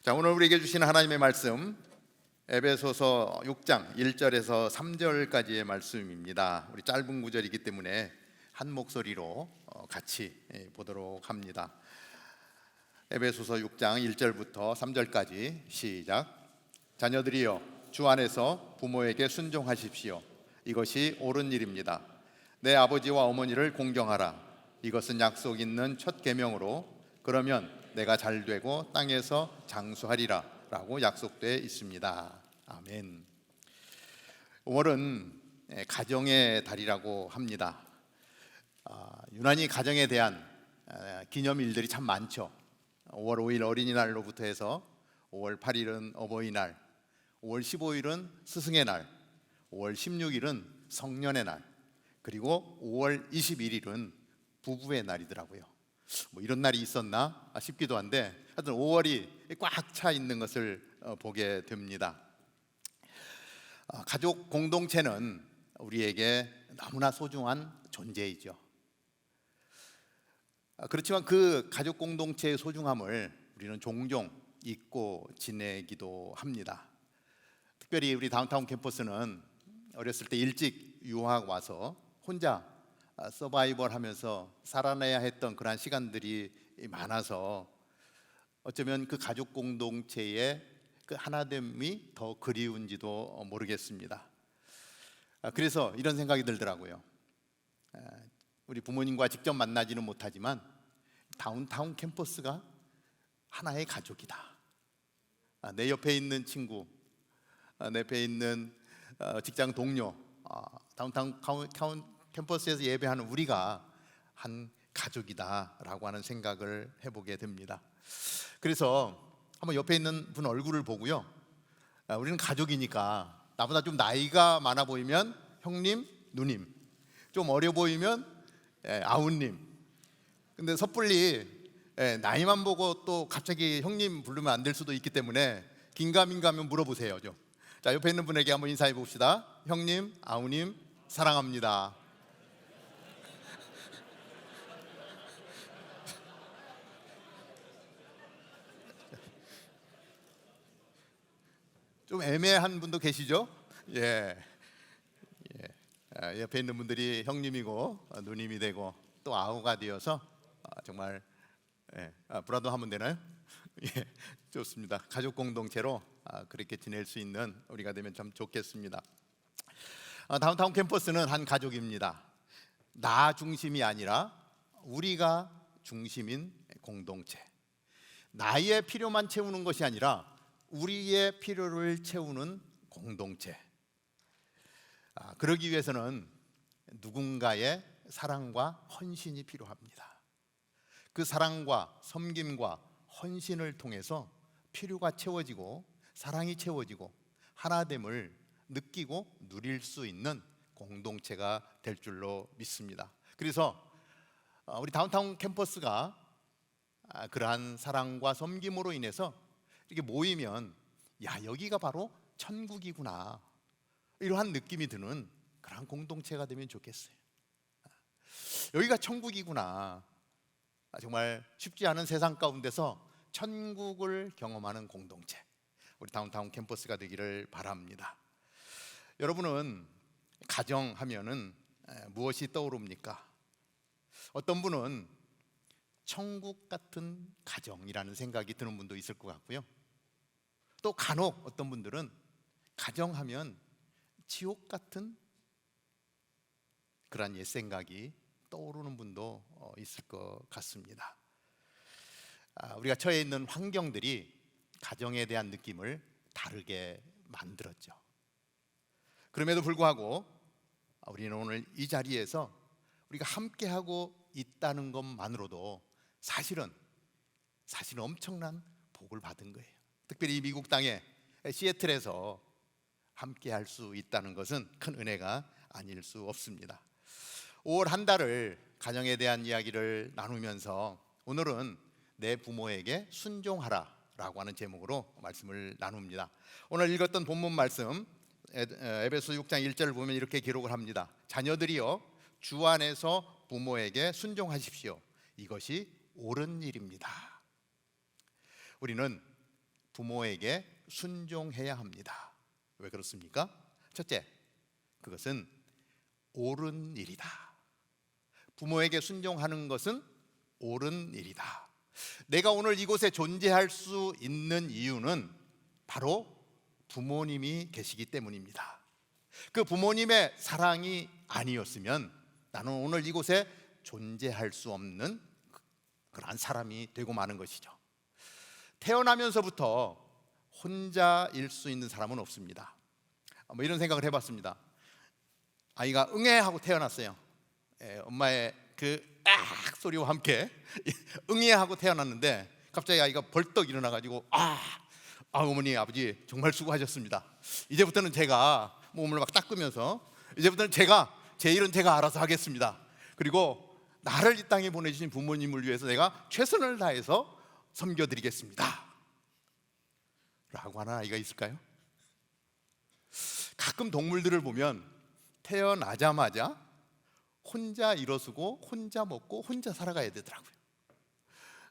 자, 오늘 우리에게 주신 하나님의 말씀 에베소서 6장 1절에서 3절까지의 말씀입니다. 우리 짧은 구절이기 때문에 한 목소리로 같이 보도록 합니다. 에베소서 6장 1절부터 3절까지 시작. 자녀들이여, 주 안에서 부모에게 순종하십시오. 이것이 옳은 일입니다. 내 아버지와 어머니를 공경하라. 이것은 약속 있는 첫 계명으로 그러면 내가 잘되고 땅에서 장수하리라 라고 약속되어 있습니다. 아멘. 5월은 가정의 달이라고 합니다. 유난히 가정에 대한 기념일들이 참 많죠. 5월 5일 어린이날로부터 해서 5월 8일은 어버이날, 5월 15일은 스승의 날, 5월 16일은 성년의 날, 그리고 5월 21일은 부부의 날이더라고요. 뭐 이런 날이 있었나 싶기도 한데, 하여튼 5월이 꽉 차 있는 것을 보게 됩니다. 가족 공동체는 우리에게 너무나 소중한 존재이죠. 그렇지만 그 가족 공동체의 소중함을 우리는 종종 잊고 지내기도 합니다. 특별히 우리 다운타운 캠퍼스는 어렸을 때 일찍 유학 와서 혼자 서바이벌 하면서 살아내야 했던 그러한 시간들이 많아서 어쩌면 그 가족 공동체의 그 하나됨이 더 그리운지도 모르겠습니다. 그래서 이런 생각이 들더라고요. 우리 부모님과 직접 만나지는 못하지만 다운타운 캠퍼스가 하나의 가족이다. 내 옆에 있는 친구, 내 옆에 있는 직장 동료, 다운타운 캠퍼스에서 예배하는 우리가 한 가족이다라고 하는 생각을 해보게 됩니다. 그래서 한번 옆에 있는 분 얼굴을 보고요, 우리는 가족이니까 나보다 좀 나이가 많아 보이면 형님, 누님, 좀 어려 보이면 아우님. 근데 섣불리 나이만 보고 또 갑자기 형님 부르면 안 될 수도 있기 때문에 긴가민가 하면 물어보세요. 자, 옆에 있는 분에게 한번 인사해 봅시다. 형님, 아우님, 사랑합니다. 좀 애매한 분도 계시죠? 예. 옆에 있는 분들이 형님이고 누님이 되고 또 아우가 되어서 정말 브라더 하면 되나요? 예, 좋습니다. 가족 공동체로 그렇게 지낼 수 있는 우리가 되면 참 좋겠습니다. 다운타운 캠퍼스는 한 가족입니다. 나 중심이 아니라 우리가 중심인 공동체. 나의 필요만 채우는 것이 아니라 우리의 필요를 채우는 공동체. 그러기 위해서는 누군가의 사랑과 헌신이 필요합니다. 그 사랑과 섬김과 헌신을 통해서 필요가 채워지고 사랑이 채워지고 하나됨을 느끼고 누릴 수 있는 공동체가 될 줄로 믿습니다. 그래서 우리 다운타운 캠퍼스가 그러한 사랑과 섬김으로 인해서 이렇게 모이면 여기가 바로 천국이구나, 이러한 느낌이 드는 그런 공동체가 되면 좋겠어요. 여기가 천국이구나, 정말 쉽지 않은 세상 가운데서 천국을 경험하는 공동체, 우리 다운타운 캠퍼스가 되기를 바랍니다. 여러분은 가정하면은 무엇이 떠오릅니까? 어떤 분은 천국 같은 가정이라는 생각이 드는 분도 있을 것 같고요, 또 간혹 어떤 분들은 가정하면 지옥 같은 그런 옛 생각이 떠오르는 분도 있을 것 같습니다. 우리가 처해 있는 환경들이 가정에 대한 느낌을 다르게 만들었죠. 그럼에도 불구하고 우리는 오늘 이 자리에서 우리가 함께하고 있다는 것만으로도 사실은 엄청난 복을 받은 거예요. 특별히 미국 땅의 시애틀에서 함께할 수 있다는 것은 큰 은혜가 아닐 수 없습니다. 5월 한 달을 가정에 대한 이야기를 나누면서 오늘은 내 부모에게 순종하라 라고 하는 제목으로 말씀을 나눕니다. 오늘 읽었던 본문 말씀 에베소 6장 1절을 보면 이렇게 기록을 합니다. 자녀들이여, 주 안에서 부모에게 순종하십시오. 이것이 옳은 일입니다. 우리는 부모에게 순종해야 합니다. 왜 그렇습니까? 첫째, 그것은 옳은 일이다. 부모에게 순종하는 것은 옳은 일이다. 내가 오늘 이곳에 존재할 수 있는 이유는 바로 부모님이 계시기 때문입니다. 그 부모님의 사랑이 아니었으면 나는 오늘 이곳에 존재할 수 없는 그러한 사람이 되고 마는 것이죠. 태어나면서부터 혼자일 수 있는 사람은 없습니다. 이런 생각을 해봤습니다. 아이가 응애 하고 태어났어요. 엄마의 그 악 소리와 함께 응애 하고 태어났는데 갑자기 아이가 벌떡 일어나가지고 어머니 아버지 정말 수고하셨습니다. 이제부터는 제가 몸을 막 닦으면서 이제부터는 제 일은 제가 알아서 하겠습니다. 그리고 나를 이 땅에 보내주신 부모님을 위해서 내가 최선을 다해서 섬겨드리겠습니다 라고 하는 아이가 있을까요? 가끔 동물들을 보면 태어나자마자 혼자 일어서고 혼자 먹고 혼자 살아가야 되더라고요.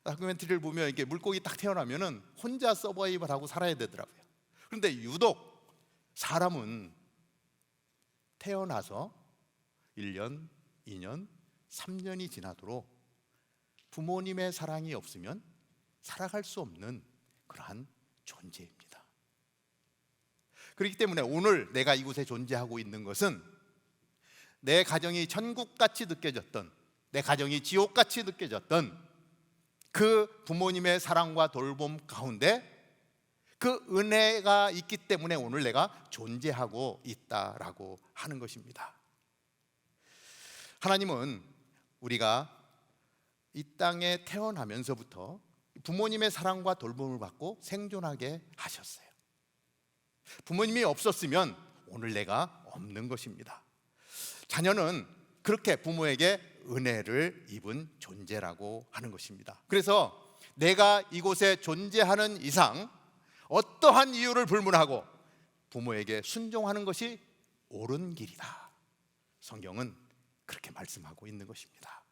다큐멘터리를 보면 이렇게 물고기 딱 태어나면은 혼자 서바이벌하고 살아야 되더라고요. 그런데 유독 사람은 태어나서 1년, 2년, 3년이 지나도록 부모님의 사랑이 없으면 살아갈 수 없는 그러한 존재입니다. 그렇기 때문에 오늘 내가 이곳에 존재하고 있는 것은 내 가정이 천국같이 느껴졌던, 내 가정이 지옥같이 느껴졌던 그 부모님의 사랑과 돌봄 가운데 그 은혜가 있기 때문에 오늘 내가 존재하고 있다라고 하는 것입니다. 하나님은 우리가 이 땅에 태어나면서부터 부모님의 사랑과 돌봄을 받고 생존하게 하셨어요. 부모님이 없었으면 오늘 내가 없는 것입니다. 자녀는 그렇게 부모에게 은혜를 입은 존재라고 하는 것입니다. 그래서 내가 이곳에 존재하는 이상 어떠한 이유를 불문하고 부모에게 순종하는 것이 옳은 길이다. 성경은 그렇게 말씀하고 있는 것입니다.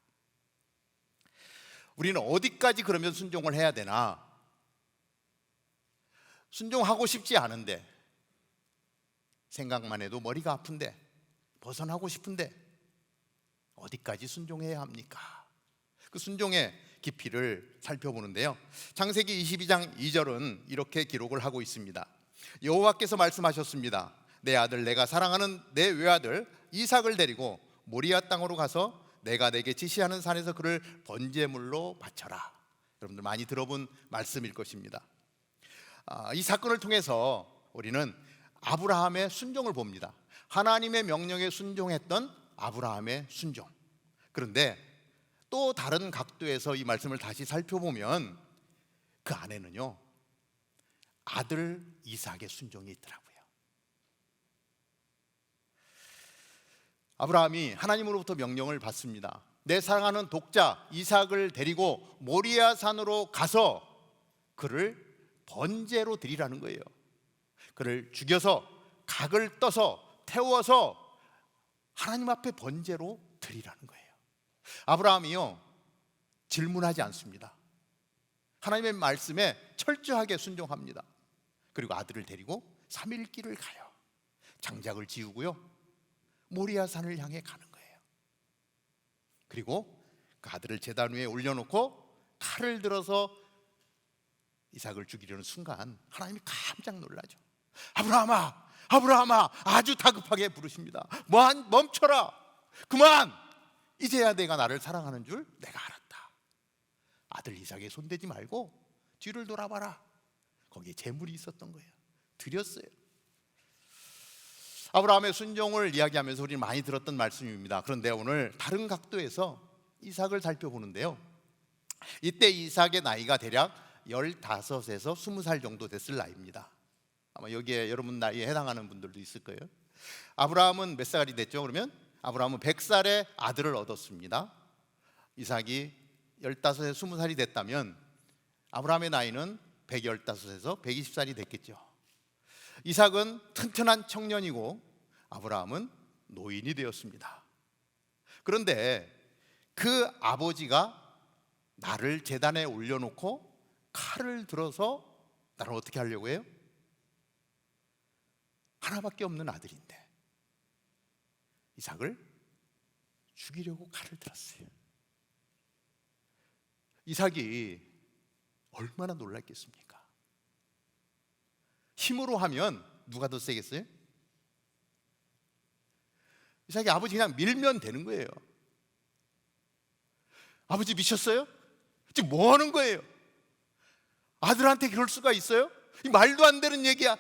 우리는 어디까지 그러면 순종을 해야 되나? 순종하고 싶지 않은데, 생각만 해도 머리가 아픈데, 벗어나고 싶은데 어디까지 순종해야 합니까? 그 순종의 깊이를 살펴보는데요, 창세기 22장 2절은 이렇게 기록을 하고 있습니다. 여호와께서 말씀하셨습니다. 내 아들 내가 사랑하는 내 외아들 이삭을 데리고 모리아 땅으로 가서 내가 내게 지시하는 산에서 그를 번제물로 바쳐라. 여러분들 많이 들어본 말씀일 것입니다. 이 사건을 통해서 우리는 아브라함의 순종을 봅니다. 하나님의 명령에 순종했던 아브라함의 순종. 그런데 또 다른 각도에서 이 말씀을 다시 살펴보면 그 안에는요, 아들 이삭의 순종이 있더라고요. 아브라함이 하나님으로부터 명령을 받습니다. 내 사랑하는 독자 이삭을 데리고 모리아 산으로 가서 그를 번제로 드리라는 거예요. 그를 죽여서 각을 떠서 태워서 하나님 앞에 번제로 드리라는 거예요. 아브라함이요, 질문하지 않습니다. 하나님의 말씀에 철저하게 순종합니다. 그리고 아들을 데리고 3일 길을 가요. 장작을 지우고요, 모리아 산을 향해 가는 거예요. 그리고 그 아들을 제단 위에 올려놓고 칼을 들어서 이삭을 죽이려는 순간 하나님이 깜짝 놀라죠. 아브라함아, 아브라함아, 아주 다급하게 부르십니다. 멈춰라. 그만. 이제야 내가 나를 사랑하는 줄 내가 알았다. 아들 이삭에 손대지 말고 뒤를 돌아봐라. 거기에 재물이 있었던 거예요. 드렸어요. 아브라함의 순종을 이야기하면서 우리는 많이 들었던 말씀입니다. 그런데 오늘 다른 각도에서 이삭을 살펴보는데요, 이때 이삭의 나이가 대략 15에서 20살 정도 됐을 나이입니다. 아마 여기에 여러분 나이에 해당하는 분들도 있을 거예요. 아브라함은 몇 살이 됐죠? 그러면 아브라함은 100살의 아들을 얻었습니다. 이삭이 15에서 20살이 됐다면 아브라함의 나이는 115에서 120살이 됐겠죠. 이삭은 튼튼한 청년이고 아브라함은 노인이 되었습니다. 그런데 그 아버지가 나를 제단에 올려놓고 칼을 들어서 나는 어떻게 하려고 해요? 하나밖에 없는 아들인데 이삭을 죽이려고 칼을 들었어요. 이삭이 얼마나 놀랐겠습니까? 힘으로 하면 누가 더 세겠어요? 이삭이 아버지 그냥 밀면 되는 거예요. 아버지 미쳤어요? 지금 뭐 하는 거예요? 아들한테 그럴 수가 있어요? 이 말도 안 되는 얘기야.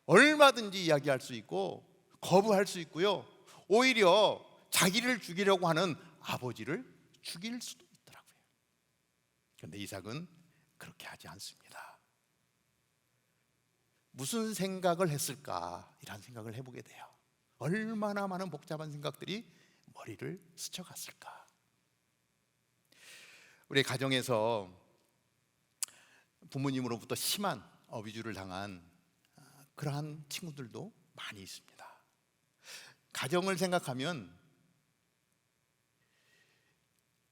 얼마든지 이야기할 수 있고 거부할 수 있고요, 오히려 자기를 죽이려고 하는 아버지를 죽일 수도 있더라고요. 그런데 이삭은 그렇게 하지 않습니다. 무슨 생각을 했을까? 이런 생각을 해보게 돼요. 얼마나 많은 복잡한 생각들이 머리를 스쳐갔을까? 우리 가정에서 부모님으로부터 심한 어비주를 당한 그러한 친구들도 많이 있습니다. 가정을 생각하면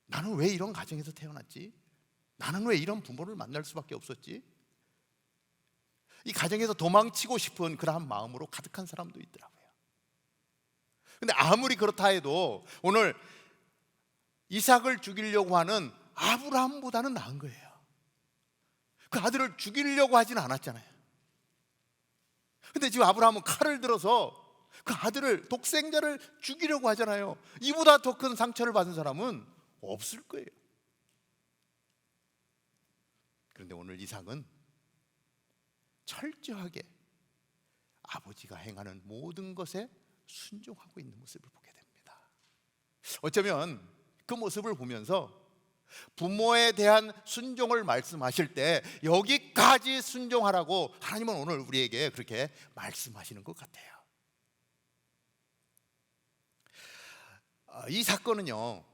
나는 왜 이런 가정에서 태어났지? 나는 왜 이런 부모를 만날 수밖에 없었지? 이 가정에서 도망치고 싶은 그러한 마음으로 가득한 사람도 있더라고요. 근데 아무리 그렇다 해도 오늘 이삭을 죽이려고 하는 아브라함보다는 나은 거예요. 그 아들을 죽이려고 하지는 않았잖아요. 근데 지금 아브라함은 칼을 들어서 그 아들을, 독생자를 죽이려고 하잖아요. 이보다 더 큰 상처를 받은 사람은 없을 거예요. 그런데 오늘 이삭은 철저하게 아버지가 행하는 모든 것에 순종하고 있는 모습을 보게 됩니다. 어쩌면 그 모습을 보면서 부모에 대한 순종을 말씀하실 때 여기까지 순종하라고 하나님은 오늘 우리에게 그렇게 말씀하시는 것 같아요. 이 사건은요,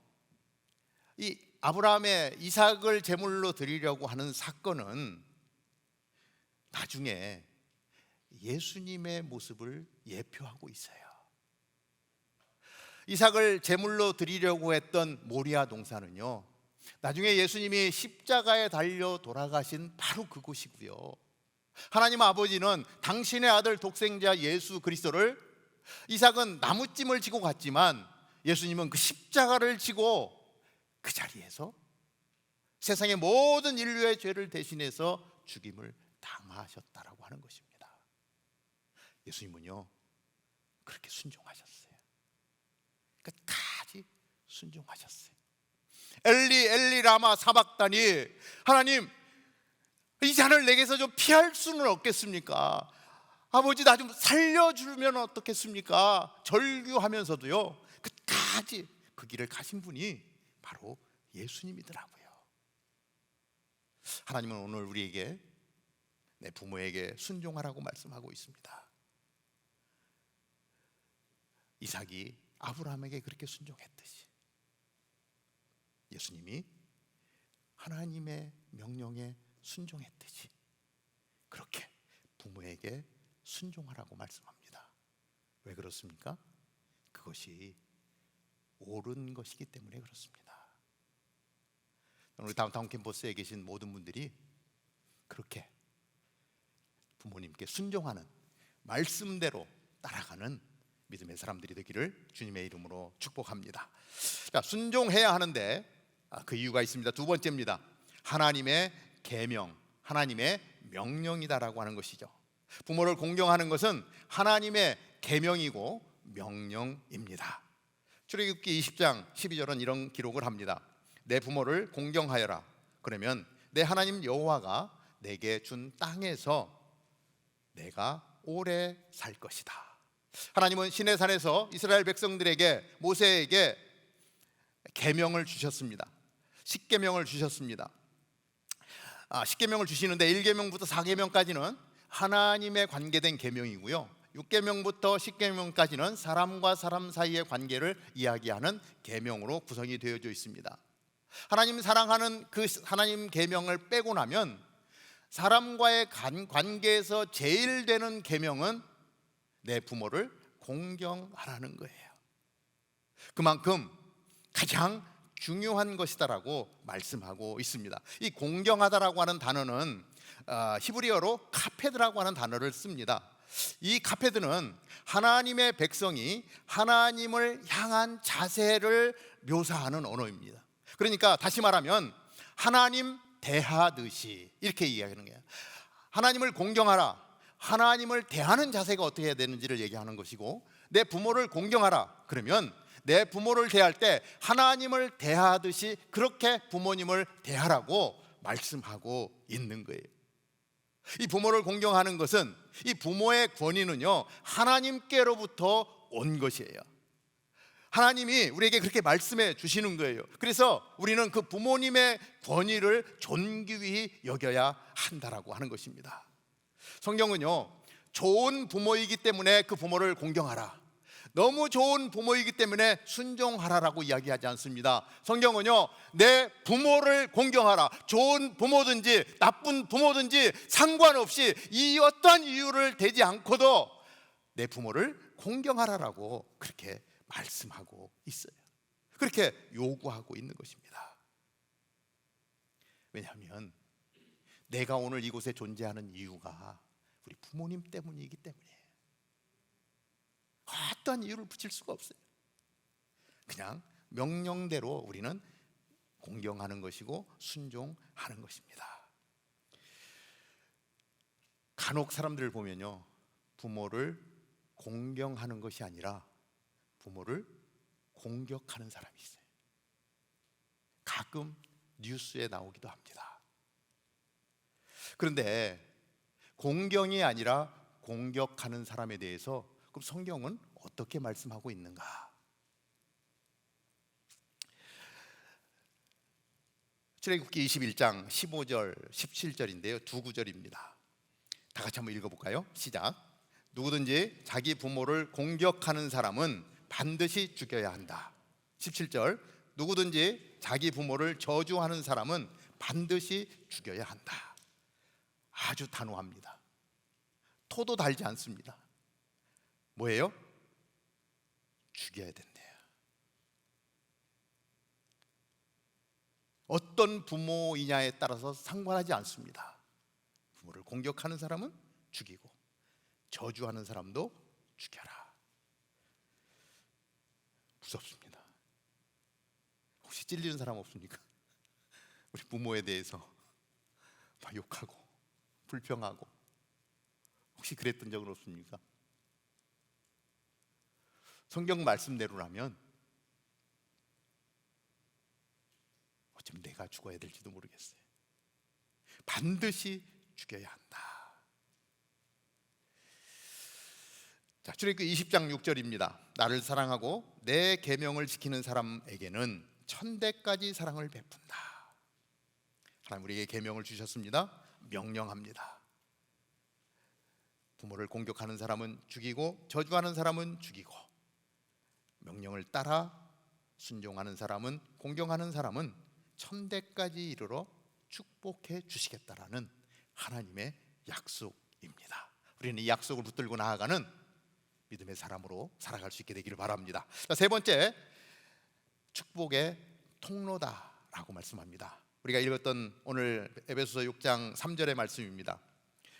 이 아브라함의 이삭을 제물로 드리려고 하는 사건은 나중에 예수님의 모습을 예표하고 있어요. 이삭을 제물로 드리려고 했던 모리아 동산은요, 나중에 예수님이 십자가에 달려 돌아가신 바로 그곳이고요, 하나님 아버지는 당신의 아들 독생자 예수 그리스도를, 이삭은 나무찜을 지고 갔지만 예수님은 그 십자가를 지고 그 자리에서 세상의 모든 인류의 죄를 대신해서 죽임을 당하셨다라고 하는 것입니다. 예수님은요 그렇게 순종하셨어요. 끝까지 순종하셨어요. 엘리 엘리 라마 사박다니, 하나님 이 잔을 내게서 좀 피할 수는 없겠습니까? 아버지 나 좀 살려주면 어떻겠습니까? 절규하면서도요 끝까지 그 길을 가신 분이 바로 예수님이더라고요. 하나님은 오늘 우리에게, 내 부모에게 순종하라고 말씀하고 있습니다. 이삭이 아브라함에게 그렇게 순종했듯이 예수님이 하나님의 명령에 순종했듯이 그렇게 부모에게 순종하라고 말씀합니다. 왜 그렇습니까? 그것이 옳은 것이기 때문에 그렇습니다. 우리 다운타운 캠퍼스에 계신 모든 분들이 그렇게 부모님께 순종하는, 말씀대로 따라가는 믿음의 사람들이 되기를 주님의 이름으로 축복합니다. 자, 순종해야 하는데 그 이유가 있습니다. 두 번째입니다. 하나님의 계명, 하나님의 명령이다라고 하는 것이죠. 부모를 공경하는 것은 하나님의 계명이고 명령입니다. 출애굽기 20장 12절은 이런 기록을 합니다. 내 부모를 공경하여라. 그러면 내 하나님 여호와가 내게 준 땅에서 내가 오래 살 것이다. 하나님은 시내산에서 이스라엘 백성들에게, 모세에게 계명을 주셨습니다. 십계명을 주셨습니다. 십계명을 주시는데 1계명부터 4계명까지는 하나님에 관계된 계명이고요, 6계명부터 10계명까지는 사람과 사람 사이의 관계를 이야기하는 계명으로 구성이 되어져 있습니다. 하나님 사랑하는 그 하나님 계명을 빼고 나면 사람과의 관계에서 제일 되는 계명은 내 부모를 공경하라는 거예요. 그만큼 가장 중요한 것이다라고 말씀하고 있습니다. 이 공경하다라고 하는 단어는 히브리어로 카페드라고 하는 단어를 씁니다. 이 카페드는 하나님의 백성이 하나님을 향한 자세를 묘사하는 언어입니다. 그러니까 다시 말하면 하나님 대하듯이 이렇게 이야기하는 거예요. 하나님을 공경하라. 하나님을 대하는 자세가 어떻게 해야 되는지를 얘기하는 것이고, 내 부모를 공경하라. 그러면 내 부모를 대할 때 하나님을 대하듯이 그렇게 부모님을 대하라고 말씀하고 있는 거예요. 이 부모를 공경하는 것은, 이 부모의 권위는요, 하나님께로부터 온 것이에요. 하나님이 우리에게 그렇게 말씀해 주시는 거예요. 그래서 우리는 그 부모님의 권위를 존귀히 여겨야 한다라고 하는 것입니다. 성경은요, 좋은 부모이기 때문에 그 부모를 공경하라, 너무 좋은 부모이기 때문에 순종하라라고 이야기하지 않습니다. 성경은요, 내 부모를 공경하라. 좋은 부모든지 나쁜 부모든지 상관없이 이 어떤 이유를 대지 않고도 내 부모를 공경하라라고 그렇게 말씀하고 있어요. 그렇게 요구하고 있는 것입니다. 왜냐하면 내가 오늘 이곳에 존재하는 이유가 우리 부모님 때문이기 때문이에요. 어떠한 이유를 붙일 수가 없어요. 그냥 명령대로 우리는 공경하는 것이고 순종하는 것입니다. 간혹 사람들을 보면요, 부모를 공경하는 것이 아니라 부모를 공격하는 사람이 있어요. 가끔 뉴스에 나오기도 합니다. 그런데 공경이 아니라 공격하는 사람에 대해서 그럼 성경은 어떻게 말씀하고 있는가? 출애굽기 21장 15절 17절인데요, 두 구절입니다. 다 같이 한번 읽어볼까요? 시작. 누구든지 자기 부모를 공격하는 사람은 반드시 죽여야 한다. 17절. 누구든지 자기 부모를 저주하는 사람은 반드시 죽여야 한다. 아주 단호합니다. 토도 달지 않습니다. 뭐예요? 죽여야 된대요. 어떤 부모이냐에 따라서 상관하지 않습니다. 부모를 공격하는 사람은 죽이고 저주하는 사람도 죽여라. 무섭습니다. 혹시 찔리는 사람 없습니까? 우리 부모에 대해서 막 욕하고 불평하고 혹시 그랬던 적은 없습니까? 성경 말씀대로라면 어쩌면 내가 죽어야 될지도 모르겠어요. 반드시 죽여야 한다. 자, 출애굽기 20장 6절입니다. 나를 사랑하고 내 계명을 지키는 사람에게는 천대까지 사랑을 베푼다. 하나님 우리에게 계명을 주셨습니다. 명령합니다. 부모를 공격하는 사람은 죽이고 저주하는 사람은 죽이고, 명령을 따라 순종하는 사람은, 공경하는 사람은 천대까지 이르러 축복해 주시겠다라는 하나님의 약속입니다. 우리는 이 약속을 붙들고 나아가는 믿음의 사람으로 살아갈 수 있게 되기를 바랍니다. 자, 세 번째, 축복의 통로다라고 말씀합니다. 우리가 읽었던 오늘 에베소서 6장 3절의 말씀입니다.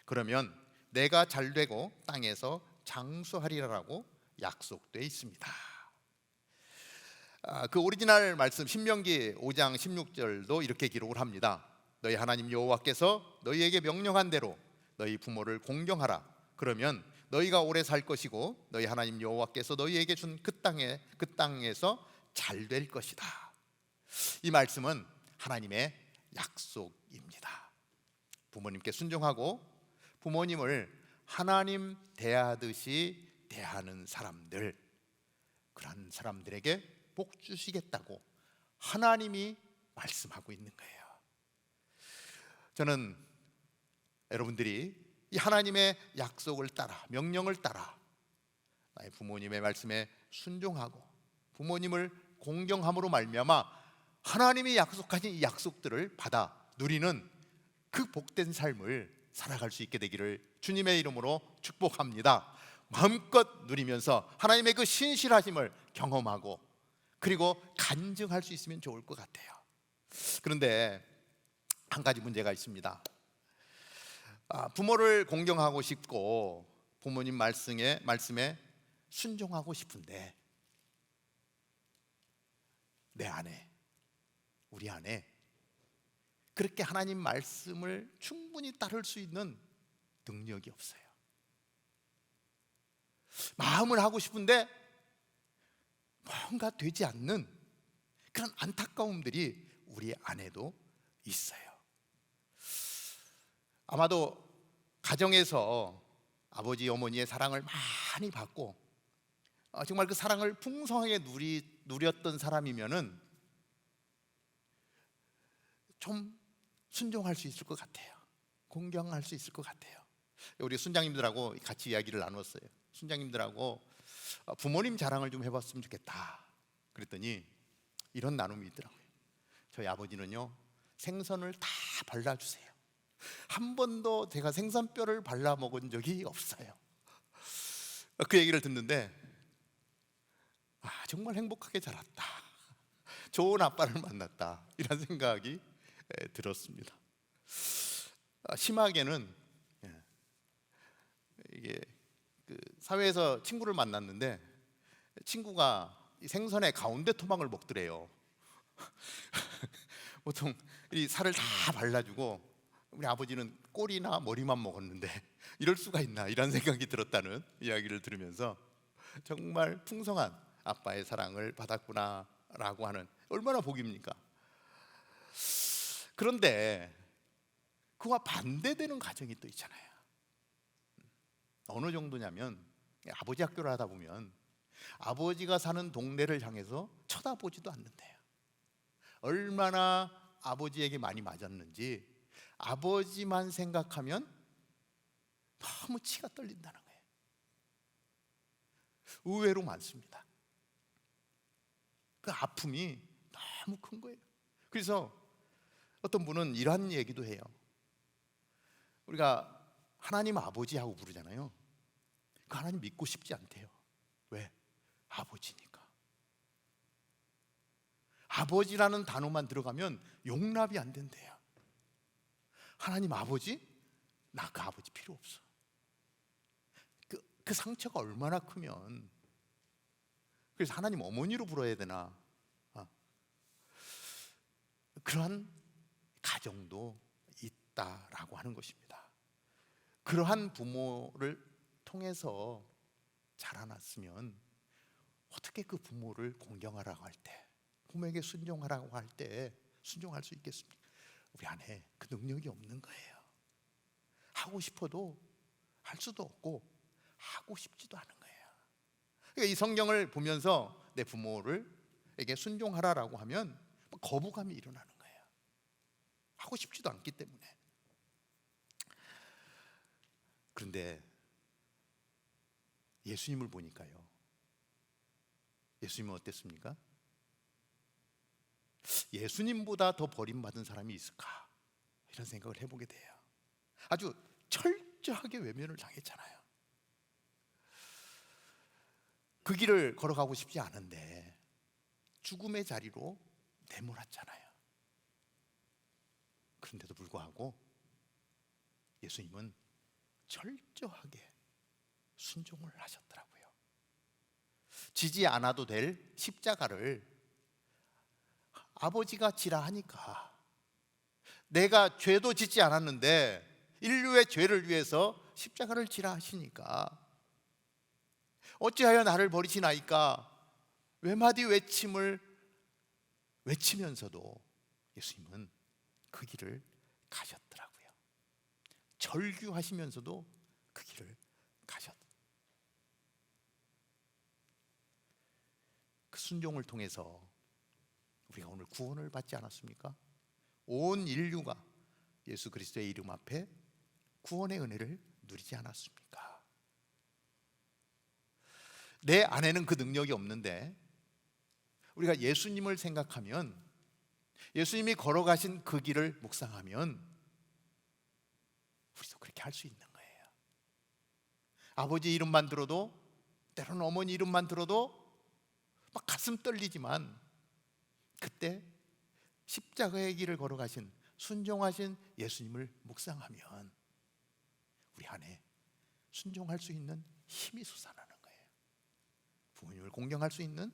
그러면 내가 잘되고 땅에서 장수하리라라고 약속되어 있습니다. 그 오리지널 말씀 신명기 5장 16절도 이렇게 기록을 합니다. 너희 하나님 여호와께서 너희에게 명령한 대로 너희 부모를 공경하라. 그러면 너희가 오래 살 것이고 너희 하나님 여호와께서 너희에게 준 그 땅에서 잘 될 것이다. 이 말씀은 하나님의 약속입니다. 부모님께 순종하고 부모님을 하나님 대하듯이 대하는 사람들, 그런 사람들에게 복 주시겠다고 하나님이 말씀하고 있는 거예요. 저는 여러분들이 이 하나님의 약속을 따라, 명령을 따라 나의 부모님의 말씀에 순종하고 부모님을 공경함으로 말미암아 하나님이 약속하신 이 약속들을 받아 누리는 그 복된 삶을 살아갈 수 있게 되기를 주님의 이름으로 축복합니다. 마음껏 누리면서 하나님의 그 신실하심을 경험하고 그리고 간증할 수 있으면 좋을 것 같아요. 그런데 한 가지 문제가 있습니다. 부모를 공경하고 싶고 부모님 말씀에 순종하고 싶은데 내 안에, 우리 안에 그렇게 하나님 말씀을 충분히 따를 수 있는 능력이 없어요. 마음을 하고 싶은데 뭔가 되지 않는 그런 안타까움들이 우리 안에도 있어요. 아마도 가정에서 아버지 어머니의 사랑을 많이 받고 정말 그 사랑을 풍성하게 누렸던 사람이면은 좀 순종할 수 있을 것 같아요. 공경할 수 있을 것 같아요. 우리 순장님들하고 같이 이야기를 나눴어요. 순장님들하고 부모님 자랑을 좀 해봤으면 좋겠다 그랬더니 이런 나눔이 있더라고요. 저희 아버지는요, 생선을 다 발라주세요. 한 번도 제가 생선뼈를 발라 먹은 적이 없어요. 그 얘기를 듣는데 정말 행복하게 자랐다, 좋은 아빠를 만났다, 이런 생각이 들었습니다. 심하게는 이게 사회에서 친구를 만났는데 친구가 생선의 가운데 토막을 먹더래요. 보통 이 살을 다 발라주고 우리 아버지는 꼬리나 머리만 먹었는데 이럴 수가 있나, 이런 생각이 들었다는 이야기를 들으면서 정말 풍성한 아빠의 사랑을 받았구나라고 하는, 얼마나 복입니까? 그런데 그와 반대되는 가정이 또 있잖아요. 어느 정도냐면 아버지 학교를 하다 보면 아버지가 사는 동네를 향해서 쳐다보지도 않는데요. 얼마나 아버지에게 많이 맞았는지 아버지만 생각하면 너무 치가 떨린다는 거예요. 의외로 많습니다. 그 아픔이 너무 큰 거예요. 그래서 어떤 분은 이런 얘기도 해요. 우리가 하나님 아버지하고 부르잖아요. 그 하나님 믿고 싶지 않대요. 왜? 아버지니까. 아버지라는 단어만 들어가면 용납이 안 된대요. 하나님 아버지? 나 그 아버지 필요 없어. 그 상처가 얼마나 크면, 그래서 하나님 어머니로 불러야 되나? 그러한 가정도 있다라고 하는 것입니다. 그러한 부모를 통해서 자라났으면 어떻게 그 부모를 공경하라고 할 때, 부모에게 순종하라고 할 때 순종할 수 있겠습니까? 우리 안에 그 능력이 없는 거예요. 하고 싶어도 할 수도 없고 하고 싶지도 않은 거예요. 그러니까 이 성경을 보면서 내 부모에게 순종하라라고 하면 거부감이 일어나는 거예요. 하고 싶지도 않기 때문에. 그런데 예수님을 보니까요, 예수님은 어땠습니까? 예수님보다 더 버림받은 사람이 있을까? 이런 생각을 해보게 돼요. 아주 철저하게 외면을 당했잖아요. 그 길을 걸어가고 싶지 않은데 죽음의 자리로 내몰았잖아요. 그런데도 불구하고 예수님은 철저하게 순종을 하셨더라고요. 지지 않아도 될 십자가를 아버지가 지라 하니까, 내가 죄도 짓지 않았는데 인류의 죄를 위해서 십자가를 지라 하시니까 어찌하여 나를 버리시나이까 외마디 외침을 외치면서도 예수님은 그 길을 가셨더라고요. 절규하시면서도 그 길을 가셨더라고요. 그 순종을 통해서 우리가 오늘 구원을 받지 않았습니까? 온 인류가 예수 그리스도의 이름 앞에 구원의 은혜를 누리지 않았습니까? 내 안에는 그 능력이 없는데 우리가 예수님을 생각하면, 예수님이 걸어가신 그 길을 묵상하면 우리도 그렇게 할 수 있는 거예요. 아버지 이름만 들어도, 때로는 어머니 이름만 들어도 막 가슴 떨리지만, 그때 십자가의 길을 걸어가신 순종하신 예수님을 묵상하면 우리 안에 순종할 수 있는 힘이 솟아나는 거예요. 부모님을 공경할 수 있는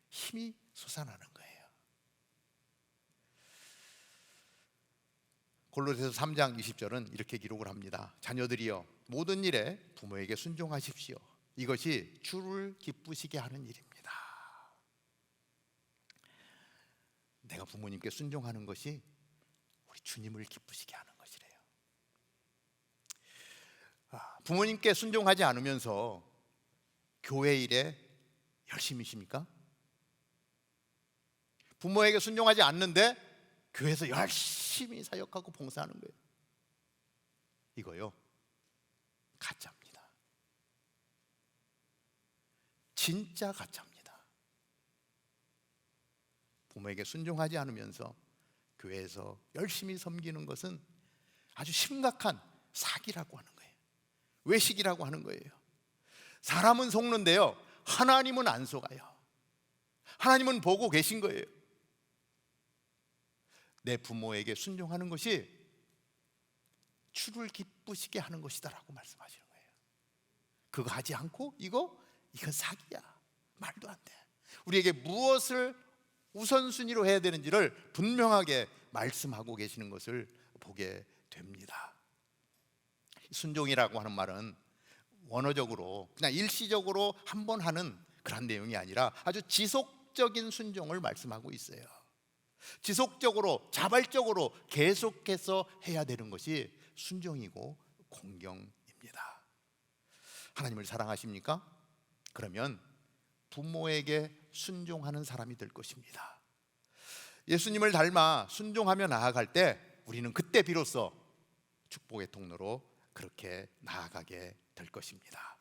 힘이 솟아나는 거예요. 골로새서 3장 20절은 이렇게 기록을 합니다. 자녀들이여 모든 일에 부모에게 순종하십시오. 이것이 주를 기쁘시게 하는 일입니다. 내가 부모님께 순종하는 것이 우리 주님을 기쁘시게 하는 것이래요. 부모님께 순종하지 않으면서 교회 일에 열심히십니까? 부모에게 순종하지 않는데 교회에서 열심히 사역하고 봉사하는 거예요. 이거요, 가짜입니다. 진짜 가짜입니다. 부모에게 순종하지 않으면서 교회에서 열심히 섬기는 것은 아주 심각한 사기라고 하는 거예요. 외식이라고 하는 거예요. 사람은 속는데요, 하나님은 안 속아요. 하나님은 보고 계신 거예요. 내 부모에게 순종하는 것이 주를 기쁘시게 하는 것이다라고 말씀하시는 거예요. 그거 하지 않고 이건 사기야. 말도 안 돼. 우리에게 무엇을 우선순위로 해야 되는지를 분명하게 말씀하고 계시는 것을 보게 됩니다. 순종이라고 하는 말은 원어적으로 그냥 일시적으로 한 번 하는 그런 내용이 아니라 아주 지속적인 순종을 말씀하고 있어요. 지속적으로, 자발적으로 계속해서 해야 되는 것이 순종이고 공경입니다. 하나님을 사랑하십니까? 그러면 부모에게 순종하는 사람이 될 것입니다. 예수님을 닮아 순종하며 나아갈 때 우리는 그때 비로소 축복의 통로로 그렇게 나아가게 될 것입니다.